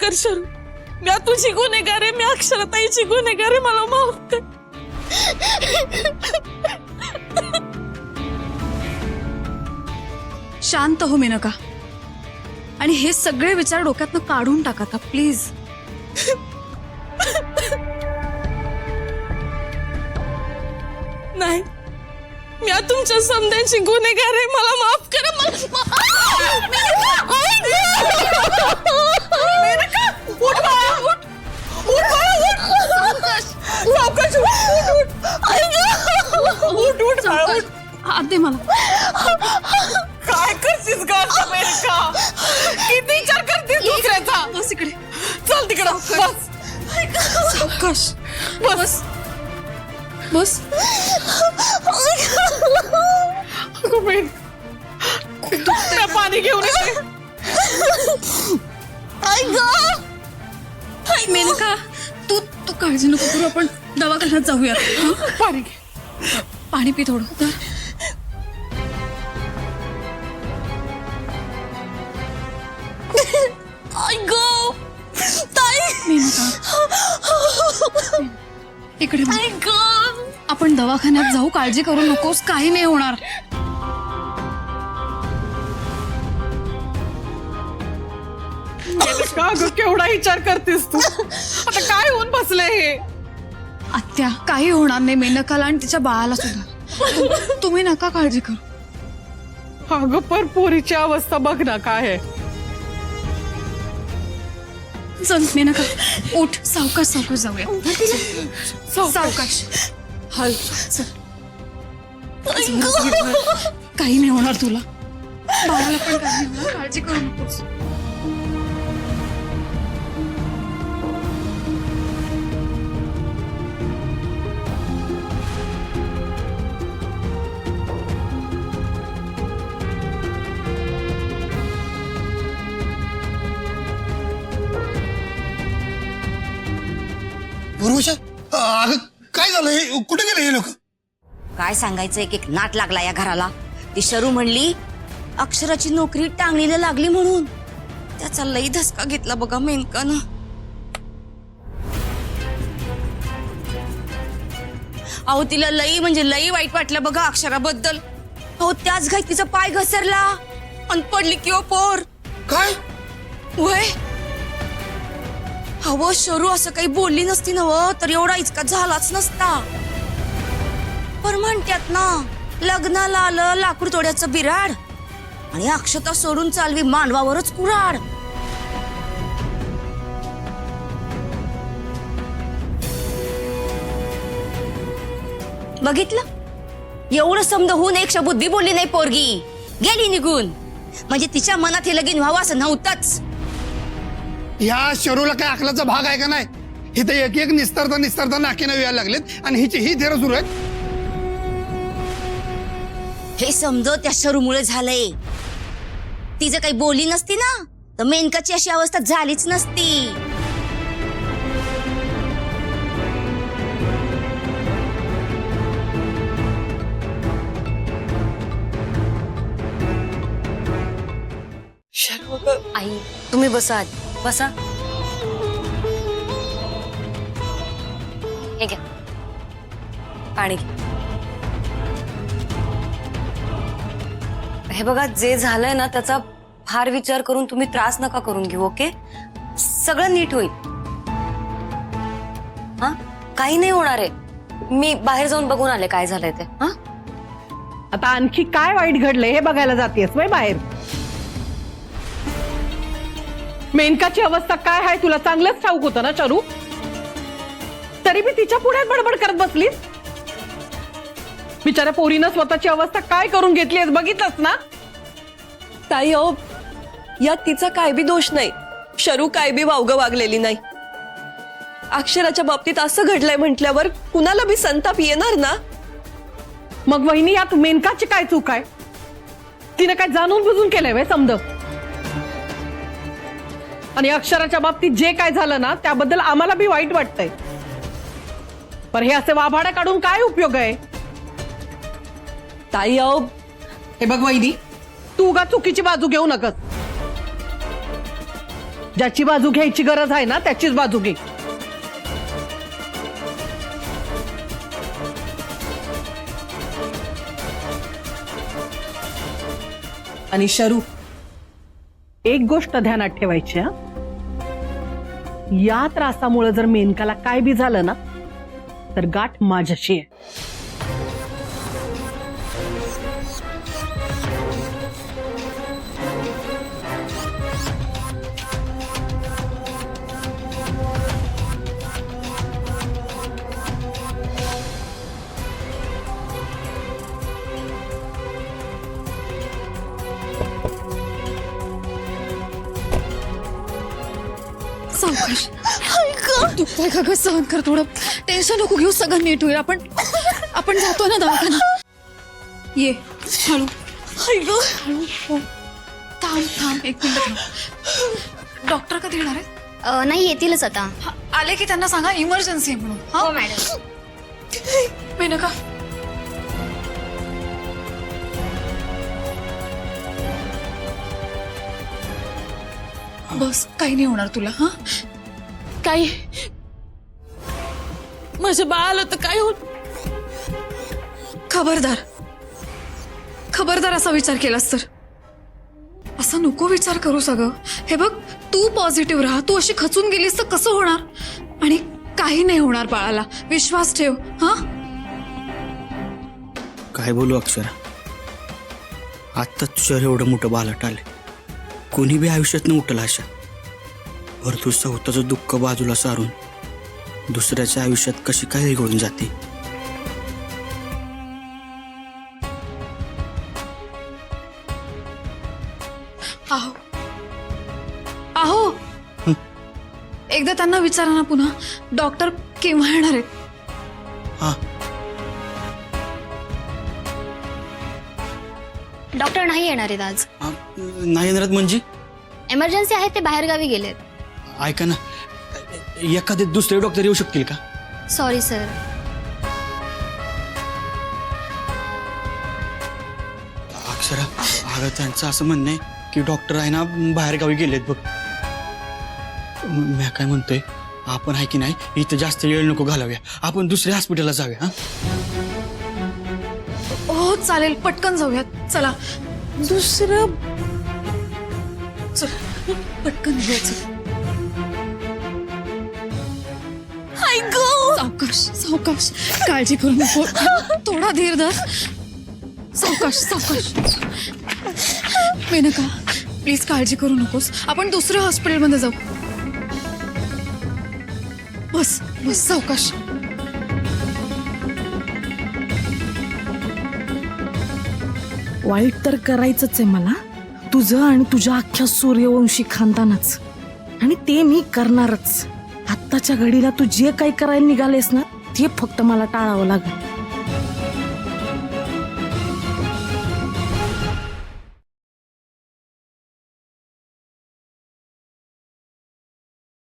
कर शरू, मी तुझी गुन्हेगार आहे, मी अक्षराताईची गुन्हेगार आहे, मला माफ कर. शांत हो मेनका आणि हे सगळे विचार डोक्यातनं काढून टाका आता प्लीज. नाही, मी तुमच्या समध्यांची गुन्हेगार आहे, मला माफ करा. हात दे मला. काय करतीस ग मेनका? किती विचार करतीस दुसऱ्याचा? बस इकडे, चल तिकडं. बस सावकाश. बस बस. मैं पाणी घेऊन येते. मेनका तू तू काळजी नको करू, आपण दवाखान्यात जाऊया. पाणी घे. पाणी पी थोडं. मेनका इकडे बघ. आपण दवाखान्यात जाऊ, काळजी करू नकोस, काही नाही होणार. का ग केवढा विचार करतेस तू? आता काय होऊन बसलंय हे? आत्या काही होणार नाही मेनकाला आणि तिच्या बाळाला सुद्धा. तुम्ही नका काळजी करू. अगं पर पोरीची अवस्था बघ ना काय आहे. चल मेनका उठ, सावकाश सावकाश जाऊया. सावकाश. हल चल. काही नाही होणार तुला, बाळाला पण काही नाही होणार, काळजी करू नकोस. पूर्वशा अगं काय झालं हे? कुठे गेले हे लोक? काय सांगायचं, एक एक नाट लागला या घराला. ती शरू म्हणली अक्षराची नोकरी टांगणीला लागली म्हणून. त्याचा लई धसका घेतला बघा मेनकानं. अहो तिला लई म्हणजे लई वाईट वाटलं बघा अक्षराबद्दल. अहो त्याच घाईत तिचा पाय घसरला आणि पडली की पोर. काय वय अहो शरू असं काही बोलली नसती नव तर एवढा इचका झालाच नसता. पण म्हणतात ना, लग्नाला आलं लाकूड तोड्याचं बिराड आणि अक्षता सोडून चालवी मांडवावरच कुऱ्हाड. बघितलं, एवढं समज होऊन एक बुद्धी बोलली नाही पोरगी, गेली निघून. म्हणजे तिच्या मनात हे लगीन व्हावं असं नव्हतंच. या शरूला काय अकलाचा भाग आहे का नाही? इथे एक एक निस्तारता नाकीनं यायला लागलेत आणि हिची ही थेर सुरू आहेत. हे समज त्या शरूमुळे झालंय. तिचं काही बोलली नसती ना तर मेनकाची अशी अवस्था झालीच नसती. आई तुम्ही बसा, बसा. हे घ्या पाणी घ्या. हे बघा, जे झालंय ना त्याचा फार विचार करून तुम्ही त्रास नका करून घेऊ. ओके, सगळं नीट होईल. हा, काही नाही होणार आहे. मी बाहेर जाऊन बघून आले काय झालंय ते. हा, आता आणखी काय वाईट घडलंय हे बघायला जातेस वय बाहेर? मेनकाची अवस्था काय आहे तुला चांगलंच ठाऊक होतं ना शरू? तरी मी तिच्या पुढ्यात बडबड करत बसलीस. बिचाऱ्या पोरीनं स्वतःची अवस्था काय करून घेतली बघितलंस ना? ताई अहो, यात तिचा काय बी दोष नाही. शरू काय बी वावगं वागलेली नाही. अक्षराच्या बाबतीत असं घडलंय म्हटल्यावर कुणाला बी संताप येणार ना. मग वहिनी, यात मेनकाची काय चूक आहे? तिने काय जाणून बुजून केलंय वय समज? आणि अक्षराच्या बाबतीत जे काय झालं ना त्याबद्दल आम्हाला बी वाईट वाटतंय. पण हे असे वाभाड्या काढून काय उपयोग आहे? ताई अहो, हे बघ वहिनी, तू उगा चुकीची बाजू घेऊ नकस. ज्याची बाजू घ्यायची गरज आहे ना त्याचीच बाजू घे. आणि शरू, एक गोष्ट ध्यानात ठेवायची हा, या त्रासामुळे जर मेनकाला काय बी झालं ना तर गाठ माझ्याशी आहे. सावकाश दुखतंय का ग? सहन कर थोडं. टेन्शन नको घेऊ, सगळं नीट होईल. आपण जातो ना दवाखान्यात. ये हळू हळू. हो. थांब एक मिनिट थांब. डॉक्टर कधी येणार आहे? नाही, येतीलच आता. आले की त्यांना सांगा इमर्जन्सी आहे म्हणून. हो मॅडम. मेनका, बस काही नाही होणार तुला. हा काही माझ्या बाळाला तर काय होत. खबरदार असा विचार केलास तर. असा नको विचार करू सगळं. हे बघ, तू पॉझिटिव्ह राहा. तू अशी खचून गेलीस तर कसं होणार? आणि काही नाही होणार बाळाला, विश्वास ठेव. हा काय बोलू अक्षरा, आत्ता तुझ्यावर एवढं मोठं बालट आले. कोणी बी आयुष्यात न उठला अशा. बरं तू स्वतःचं दुःख बाजूला सारून दुसऱ्याच्या आयुष्यात कशी काय घेऊन जाते. आहो एकदा त्यांना विचारा ना पुन्हा, डॉक्टर केव्हा येणार आहेत? हा डॉक्टर नाही येणार आहेत आज. नाही येणार म्हणजे? एमर्जन्सी आहे, ते बाहेरगावी गेलेत. ऐका ना, एखादे दुसरे डॉक्टर येऊ शकतील का? Sorry sir. अक्षरा, अगं त्यांचं असं म्हणणं आहे की डॉक्टर आहे ना बाहेर गावी गेलेत बघ. मी काय म्हणतोय, आपण आहे की नाही इथं जास्त वेळ नको घालवूया, आपण दुसऱ्या हॉस्पिटलला जाऊया. हा हो चालेल, पटकन जाऊयात. चला दुसरं चल, पटकन जायचं. सावकाश काळजी करू नको. थोडा धीर धर. सावकाश. मेनका प्लीज काळजी करू नकोस. आपण दुसऱ्या हॉस्पिटलमध्ये जाऊ. बस सावकाश. वाईट तर करायचंच आहे मला, तुझं आणि तुझ्या अख्ख्या सूर्यवंशी खानदानाच. आणि ते मी करणारच. आत्ताच्या घडीला तू जे काही करायला निघालेस ना ते फक्त मला टाळावं लागेल.